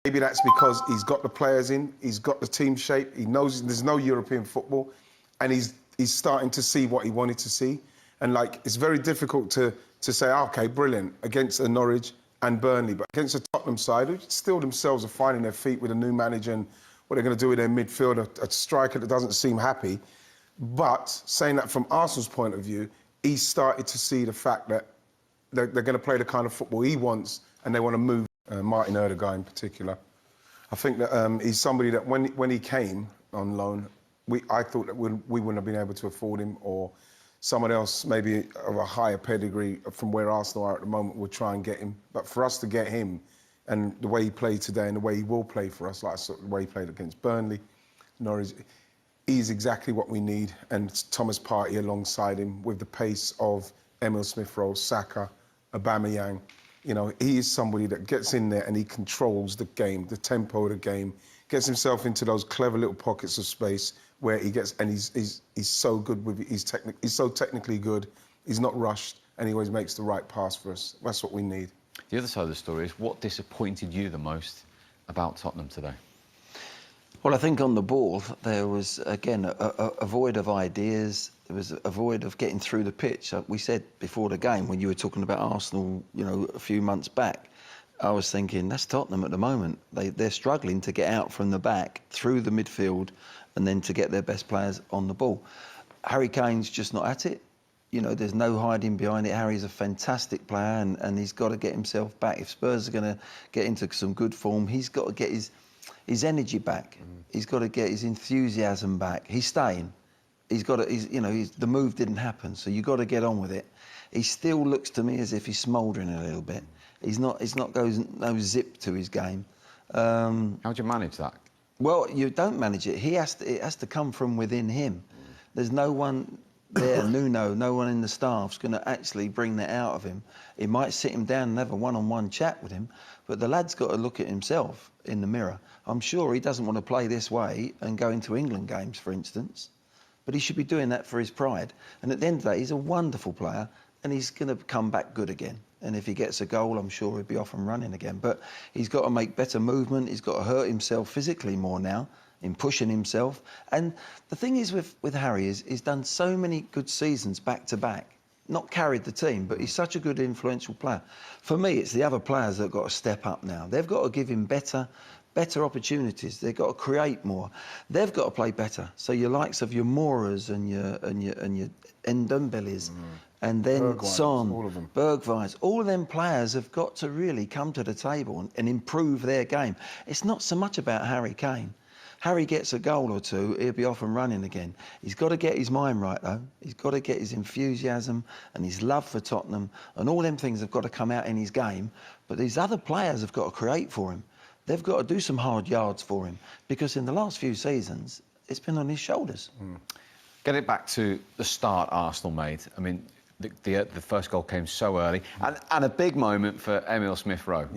Maybe that's because he's got the players in, he's got the team shape, he knows there's no European football, and he's starting to see what he wanted to see. And, like, it's very difficult to say, OK, brilliant, against a Norwich and Burnley, but against a Tottenham side, who still themselves are finding their feet with a new manager and what they're going to do with their midfield, a striker that doesn't seem happy. But saying that from Arsenal's point of view, he's started to see the fact that they're going to play the kind of football he wants, and they want to move Martin Odegaard in particular. I think that he's somebody that when he came on loan, I thought that we wouldn't have been able to afford him, or someone else maybe of a higher pedigree from where Arsenal are at the moment would try and get him. But for us to get him, and the way he played today and the way he will play for us, like the way he played against Burnley, Norwich, he's exactly what we need. And Thomas Partey alongside him with the pace of Emile Smith-Rowe, Saka, Aubameyang. You know, he is somebody that gets in there and he controls the game, the tempo of the game, gets himself into those clever little pockets of space where he gets, and he's so good with, he's so technically good, he's not rushed, and he always makes the right pass for us. That's what we need. The other side of the story is, what disappointed you the most about Tottenham today? Well, I think on the ball, there was, again, a void of ideas. There was a void of getting through the pitch. We said before the game, when you were talking about Arsenal, you know, a few months back, I was thinking, that's Tottenham at the moment. They're struggling to get out from the back, through the midfield, and then to get their best players on the ball. Harry Kane's just not at it. You know, there's no hiding behind it. Harry's a fantastic player, and he's got to get himself back. If Spurs are going to get into some good form, he's got to get his energy back. He's got to get his enthusiasm back. He's staying. He's got to, you know, the move didn't happen, so you've got to get on with it. He still looks to me as if he's smouldering a little bit. He's not goes no zip to his game. How do you manage that? Well, you don't manage it. It has to come from within him. There's no one there, no one in the staff's going to actually bring that out of him. He might sit him down and have a one-on-one chat with him, but the lad's got to look at himself in the mirror. I'm sure he doesn't want to play this way and go into England games, for instance, but he should be doing that for his pride. And at the end of the day, he's a wonderful player, and he's going to come back good again. And if he gets a goal, I'm sure he'll be off and running again. But he's got to make better movement. He's got to hurt himself physically more now in pushing himself. And the thing is with Harry is he's done so many good seasons back-to-back. Not carried the team, but he's such a good influential player. For me, it's the other players that have got to step up now. They've got to give him better opportunities. They've got to create more. They've got to play better. So your likes of your Moras and your Ndombeles, and then Bergwijns, Son, all of them. Bergwijns, all of them players have got to really come to the table and improve their game. It's not so much about Harry Kane. Harry gets a goal or two, he'll be off and running again. He's got to get his mind right, though. He's got to get his enthusiasm and his love for Tottenham, and all them things have got to come out in his game. But these other players have got to create for him. They've got to do some hard yards for him, because in the last few seasons, it's been on his shoulders. Get it back to the start Arsenal made. I mean, the first goal came so early, and a big moment for Emile Smith-Rowe.